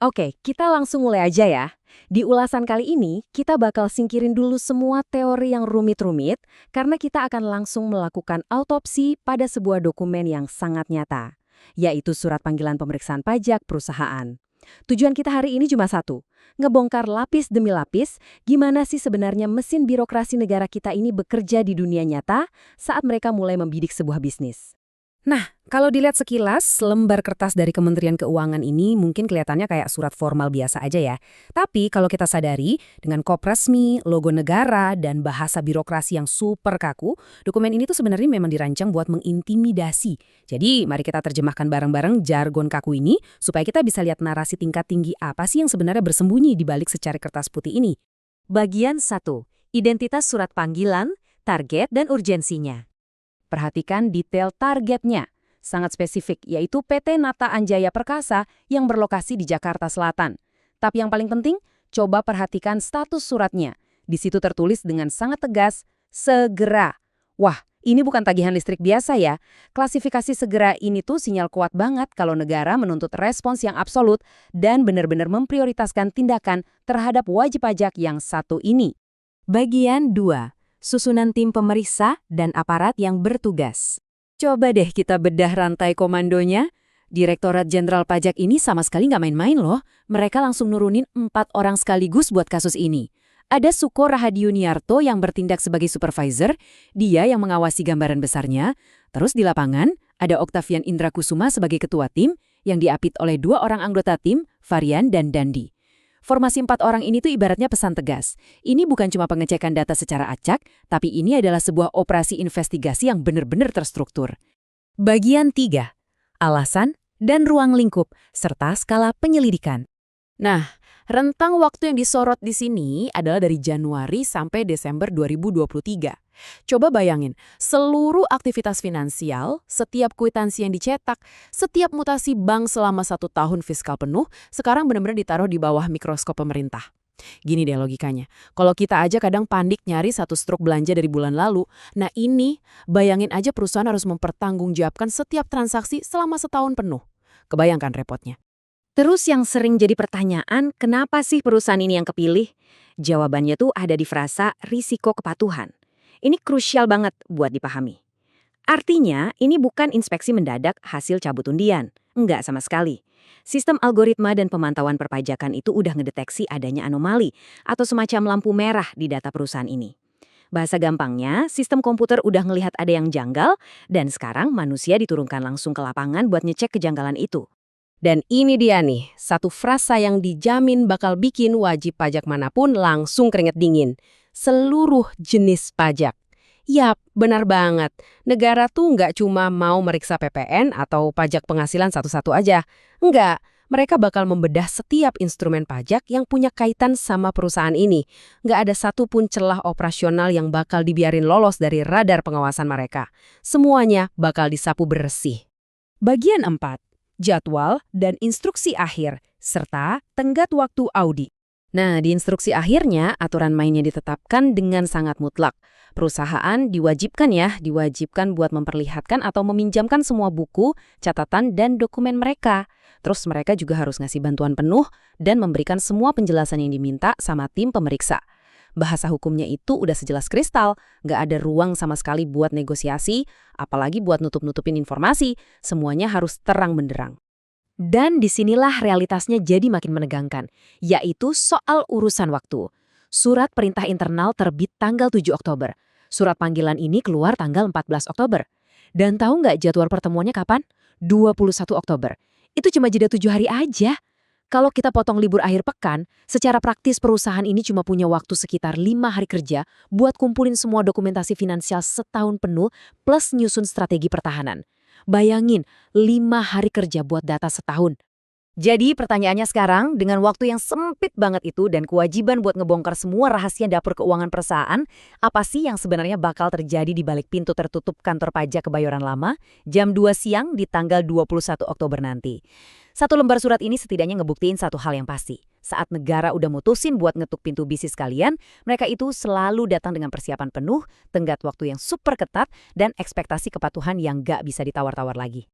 Oke, kita langsung mulai aja ya. Di ulasan kali ini, kita bakal singkirin dulu semua teori yang rumit-rumit karena kita akan langsung melakukan autopsi pada sebuah dokumen yang sangat nyata, yaitu surat panggilan pemeriksaan pajak perusahaan. Tujuan kita hari ini cuma satu, ngebongkar lapis demi lapis gimana sih sebenarnya mesin birokrasi negara kita ini bekerja di dunia nyata saat mereka mulai membidik sebuah bisnis. Nah, kalau dilihat sekilas, lembar kertas dari Kementerian Keuangan ini mungkin kelihatannya kayak surat formal biasa aja ya. Tapi kalau kita sadari, dengan kop resmi, logo negara, dan bahasa birokrasi yang super kaku, dokumen ini tuh sebenarnya memang dirancang buat mengintimidasi. Jadi, mari kita terjemahkan bareng-bareng jargon kaku ini, supaya kita bisa lihat narasi tingkat tinggi apa sih yang sebenarnya bersembunyi di balik secari kertas putih ini. Bagian 1. Identitas surat panggilan, target, dan urgensinya. Perhatikan detail targetnya, sangat spesifik, yaitu PT Nata Anjaya Perkasa yang berlokasi di Jakarta Selatan. Tapi yang paling penting, coba perhatikan status suratnya. Di situ tertulis dengan sangat tegas, segera. Wah, ini bukan tagihan listrik biasa ya. Klasifikasi segera ini tuh sinyal kuat banget kalau negara menuntut respons yang absolut dan benar-benar memprioritaskan tindakan terhadap wajib pajak yang satu ini. Bagian 2. Susunan tim pemeriksa dan aparat yang bertugas. Coba deh kita bedah rantai komandonya. Direktorat Jenderal Pajak ini sama sekali nggak main-main loh. Mereka langsung nurunin 4 orang sekaligus buat kasus ini. Ada Suko Rahadiuniarto yang bertindak sebagai supervisor, dia yang mengawasi gambaran besarnya. Terus di lapangan, ada Octavian Indrakusuma sebagai ketua tim, yang diapit oleh 2 orang anggota tim, Varian dan Dandi. Formasi 4 orang ini tuh ibaratnya pesan tegas. Ini bukan cuma pengecekan data secara acak, tapi ini adalah sebuah operasi investigasi yang benar-benar terstruktur. Bagian 3. Alasan dan ruang lingkup, serta skala penyelidikan. Nah, rentang waktu yang disorot di sini adalah dari Januari sampai Desember 2023. Coba bayangin, seluruh aktivitas finansial, setiap kwitansi yang dicetak, setiap mutasi bank selama 1 tahun fiskal penuh, sekarang benar-benar ditaruh di bawah mikroskop pemerintah. Gini deh logikanya, kalau kita aja kadang panik nyari satu struk belanja dari bulan lalu, nah ini, bayangin aja perusahaan harus mempertanggungjawabkan setiap transaksi selama setahun penuh. Kebayangkan repotnya. Terus yang sering jadi pertanyaan, kenapa sih perusahaan ini yang kepilih? Jawabannya tuh ada di frasa risiko kepatuhan. Ini krusial banget buat dipahami. Artinya, ini bukan inspeksi mendadak hasil cabut undian. Enggak sama sekali. Sistem algoritma dan pemantauan perpajakan itu udah ngedeteksi adanya anomali atau semacam lampu merah di data perusahaan ini. Bahasa gampangnya, sistem komputer udah ngelihat ada yang janggal dan sekarang manusia diturunkan langsung ke lapangan buat ngecek kejanggalan itu. Dan ini dia nih, satu frasa yang dijamin bakal bikin wajib pajak manapun langsung keringet dingin. Seluruh jenis pajak. Yap, benar banget. Negara tuh nggak cuma mau meriksa PPN atau pajak penghasilan satu-satu aja. Enggak, mereka bakal membedah setiap instrumen pajak yang punya kaitan sama perusahaan ini. Nggak ada satupun celah operasional yang bakal dibiarin lolos dari radar pengawasan mereka. Semuanya bakal disapu bersih. Bagian 4. Jadwal dan instruksi akhir, serta tenggat waktu audit. Nah, di instruksi akhirnya, aturan mainnya ditetapkan dengan sangat mutlak. Perusahaan diwajibkan buat memperlihatkan atau meminjamkan semua buku, catatan, dan dokumen mereka. Terus mereka juga harus ngasih bantuan penuh dan memberikan semua penjelasan yang diminta sama tim pemeriksa. Bahasa hukumnya itu udah sejelas kristal, nggak ada ruang sama sekali buat negosiasi, apalagi buat nutup-nutupin informasi, semuanya harus terang benderang. Dan disinilah realitasnya jadi makin menegangkan, yaitu soal urusan waktu. Surat perintah internal terbit tanggal 7 Oktober. Surat panggilan ini keluar tanggal 14 Oktober. Dan tahu nggak jadwal pertemuannya kapan? 21 Oktober. Itu cuma jeda 7 hari aja. Kalau kita potong libur akhir pekan, secara praktis perusahaan ini cuma punya waktu sekitar 5 hari kerja buat kumpulin semua dokumentasi finansial setahun penuh plus nyusun strategi pertahanan. Bayangin, 5 hari kerja buat data setahun. Jadi pertanyaannya sekarang, dengan waktu yang sempit banget itu dan kewajiban buat ngebongkar semua rahasia dapur keuangan perusahaan, apa sih yang sebenarnya bakal terjadi di balik pintu tertutup kantor pajak Kebayoran Lama, jam 2 siang di tanggal 21 Oktober nanti? Satu lembar surat ini setidaknya ngebuktiin satu hal yang pasti. Saat negara udah mutusin buat ngetuk pintu bisnis kalian, mereka itu selalu datang dengan persiapan penuh, tenggat waktu yang super ketat, dan ekspektasi kepatuhan yang gak bisa ditawar-tawar lagi.